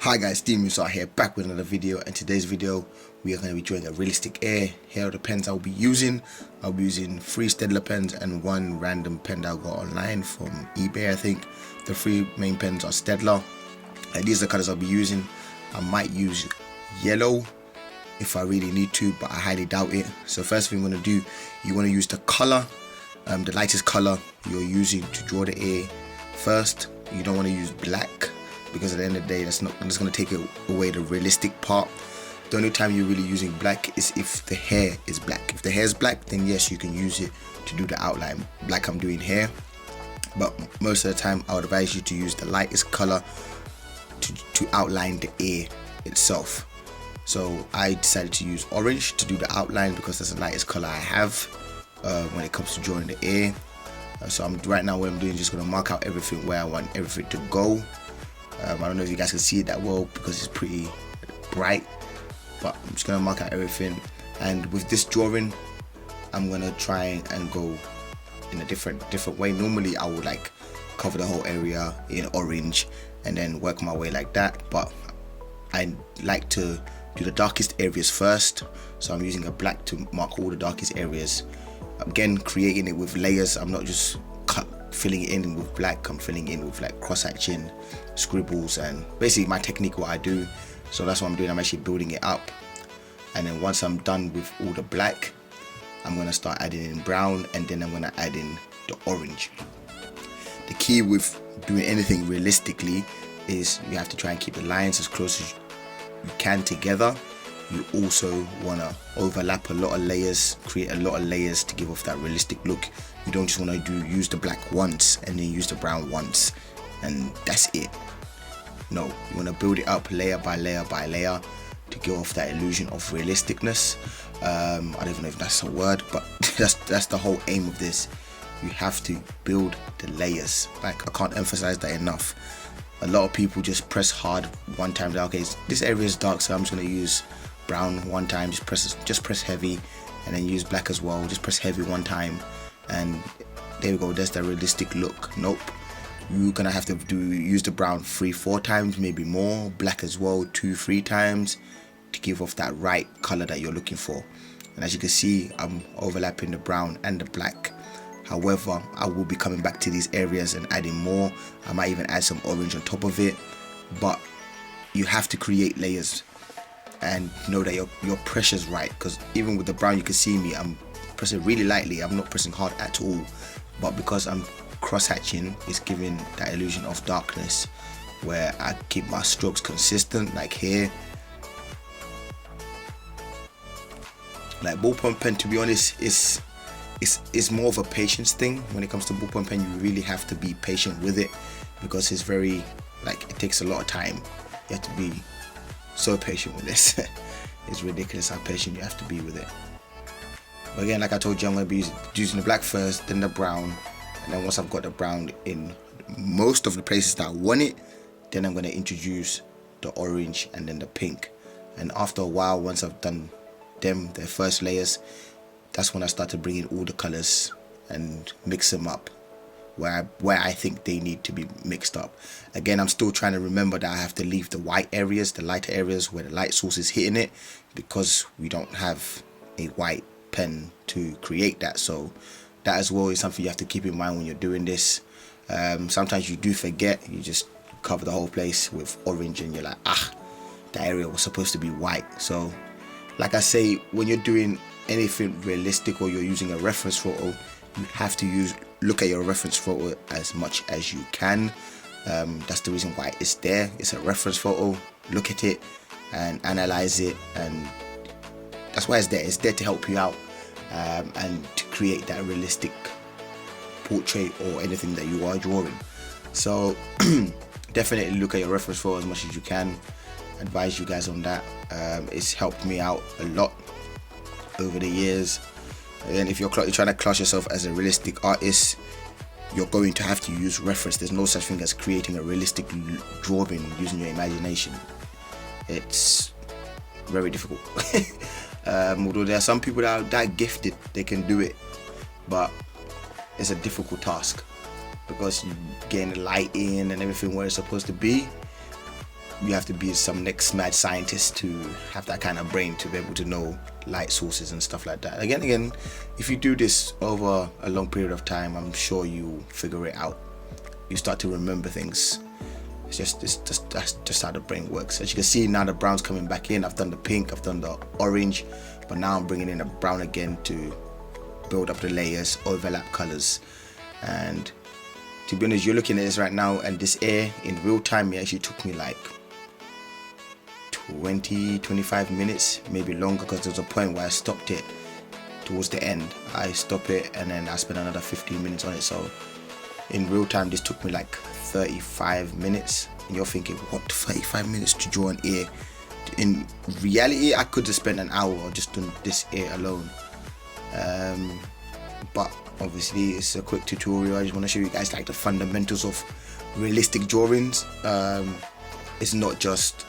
Hi guys, DeMoose out here back with another video, and today's video we are going to be drawing a realistic air. Here are the pens I'll be using. I'll be using 3 Staedtler pens and 1 random pen that I got online from eBay, I think. The 3 main pens are Staedtler, and these are the colors I'll be using. I might use yellow if I really need to, but I highly doubt it. So first thing I'm going to do, you want to use the color, the lightest color you're using to draw the air first. You don't want to use black, because at the end of the day that's going to take away the realistic part. The only time you're really using black is if the hair is black. If the hair is black, then yes, you can use it to do the outline like I'm doing here, but most of the time I would advise you to use the lightest color to outline the ear itself. So I decided to use orange to do the outline because that's the lightest color I have when it comes to drawing the ear. So right now what I'm doing is just going to mark out everything where I want everything to go. I don't know if you guys can see it that well because it's pretty bright, but I'm just gonna mark out everything. And with this drawing, I'm gonna try and go in a different way. Normally I would like cover the whole area in orange and then work my way like that, but I like to do the darkest areas first. So I'm using a black to mark all the darkest areas. Again, creating it with layers. I'm not just filling it in with black, I'm filling in with like cross-hatching, scribbles, and basically my technique, what I do. So that's what I'm doing. I'm actually building it up, and then once I'm done with all the black, I'm gonna start adding in brown, and then I'm gonna add in the orange. The key with doing anything realistically is you have to try and keep the lines as close as you can together. You also want to overlap a lot of layers, create a lot of layers to give off that realistic look. You don't just want to use the black once and then use the brown once and that's it. No, you want to build it up layer by layer by layer to give off that illusion of realisticness. I don't even know if that's a word, but that's the whole aim of this. You have to build the layers. Like, I can't emphasize that enough. A lot of people just press hard one time. Like, okay, this area is dark, so I'm just going to use brown one time, just press heavy, and then use black as well, just press heavy one time, and there we go, that's the realistic look. Nope, you're gonna have to use the brown 3-4 times, maybe more, black as well 2-3 times to give off that right color that you're looking for. And as you can see, I'm overlapping the brown and the black. However, I will be coming back to these areas and adding more. I might even add some orange on top of it, but you have to create layers and know that your pressure's right, because even with the brown, you can see me, I'm pressing really lightly, I'm not pressing hard at all, but because I'm cross-hatching, it's giving that illusion of darkness where I keep my strokes consistent. Like here, like ballpoint pen, to be honest, is more of a patience thing. When it comes to ballpoint pen, you really have to be patient with it because it's very, like, it takes a lot of time. You have to be so patient with this. It's ridiculous how patient you have to be with it. But again, like I told you, I'm going to be using the black first, then the brown, and then once I've got the brown in most of the places that I want it, then I'm going to introduce the orange and then the pink. And after a while, once I've done their first layers, that's when I start to bring in all the colors and mix them up where I think they need to be mixed up. Again, I'm still trying to remember that I have to leave the white areas, the lighter areas where the light source is hitting it, because we don't have a white pen to create that. So that as well is something you have to keep in mind when you're doing this. Sometimes you do forget, you just cover the whole place with orange and you're like, that area was supposed to be white. So like I say, when you're doing anything realistic or you're using a reference photo, you have to look at your reference photo as much as you can. That's the reason why it's there. It's a reference photo. Look at it and analyze it, and that's why it's there. It's there to help you out and to create that realistic portrait or anything that you are drawing. So definitely look at your reference photo as much as you can. Advise you guys on that. It's helped me out a lot over the years. And if you're trying to class yourself as a realistic artist, you're going to have to use reference. There's no such thing as creating a realistic drawing using your imagination. It's very difficult. Although there are some people that are that gifted, they can do it, but it's a difficult task because you getting the light in and everything where it's supposed to be. you have to be some next mad scientist to have that kind of brain to be able to know light sources and stuff like that. Again, if you do this over a long period of time, I'm sure you figure it out. You start to remember things. That's just how the brain works. As you can see, now the brown's coming back in. I've done the pink, I've done the orange, but now I'm bringing in the brown again to build up the layers, overlap colors. And to be honest, you're looking at this right now, and this air in real time, it actually took me like 20-25 minutes, maybe longer, because there's a point where I stopped it towards the end. I stop it and then I spend another 15 minutes on it. So in real time, this took me like 35 minutes. And you're thinking, what, 35 minutes to draw an ear? In reality, I could have spent an hour just doing this ear alone. But obviously it's a quick tutorial. I just want to show you guys like the fundamentals of realistic drawings. It's not just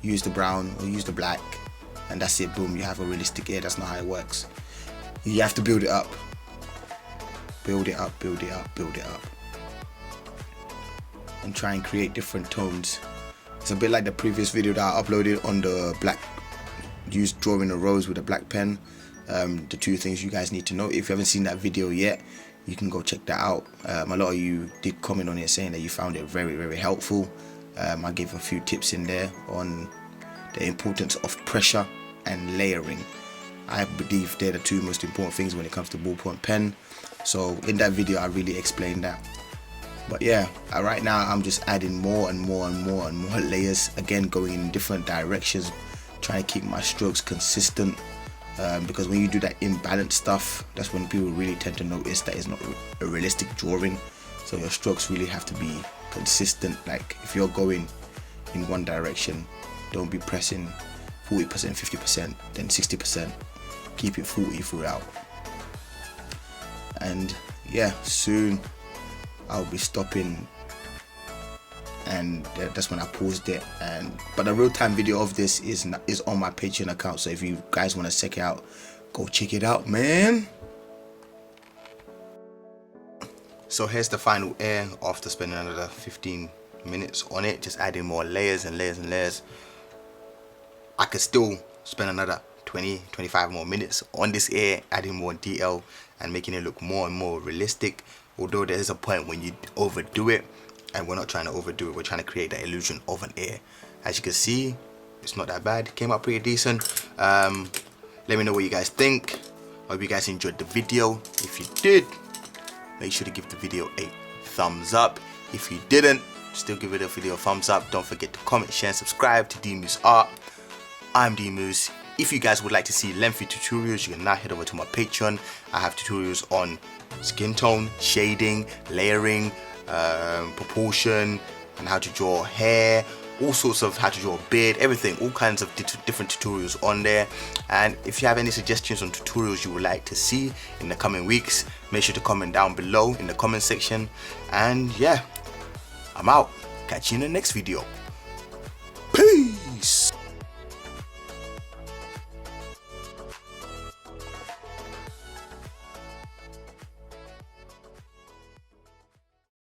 use the brown or use the black and that's it, boom, you have a realistic ear. That's not how it works. You have to build it up, build it up, build it up, build it up, and try and create different tones. It's a bit like the previous video that I uploaded on the black, used drawing a rose with a black pen. The two things you guys need to know. If you haven't seen that video yet, you can go check that out. A lot of you did comment on it saying that you found it very, very helpful. I gave a few tips in there on the importance of pressure and layering. I believe they're the two most important things when it comes to ballpoint pen. So in that video I really explained that. But yeah, right now I'm just adding more and more and more and more layers, again going in different directions, trying to keep my strokes consistent. Because when you do that imbalanced stuff, that's when people really tend to notice that it's not a realistic drawing. So your strokes really have to be consistent. Like if you're going in one direction, don't be pressing 40%, 50%, then 60%. Keep it 40 throughout. And yeah, soon I'll be stopping, and that's when I paused it. But the real-time video of this is on my Patreon account, so if you guys want to check it out, go check it out, man. So here's the final air after spending another 15 minutes on it, just adding more layers and layers and layers. I could still spend another 20-25 more minutes on this air, adding more detail and making it look more and more realistic. Although there is a point when you overdo it, and we're not trying to overdo it, we're trying to create that illusion of an ear. As you can see, it's not that bad, came out pretty decent. Let me know what you guys think. I hope you guys enjoyed the video. If you did, make sure to give the video a thumbs up. If you didn't, still give it a video a thumbs up. Don't forget to comment, share and subscribe to DeMoose Art. I'm DeMoose. If you guys would like to see lengthy tutorials, you can now head over to my Patreon. I have tutorials on skin tone, shading, layering, proportion, and how to draw hair, all sorts of how to draw a beard, everything, all kinds of different tutorials on there. And if you have any suggestions on tutorials you would like to see in the coming weeks, make sure to comment down below in the comment section. And yeah, I'm out. Catch you in the next video. Peace.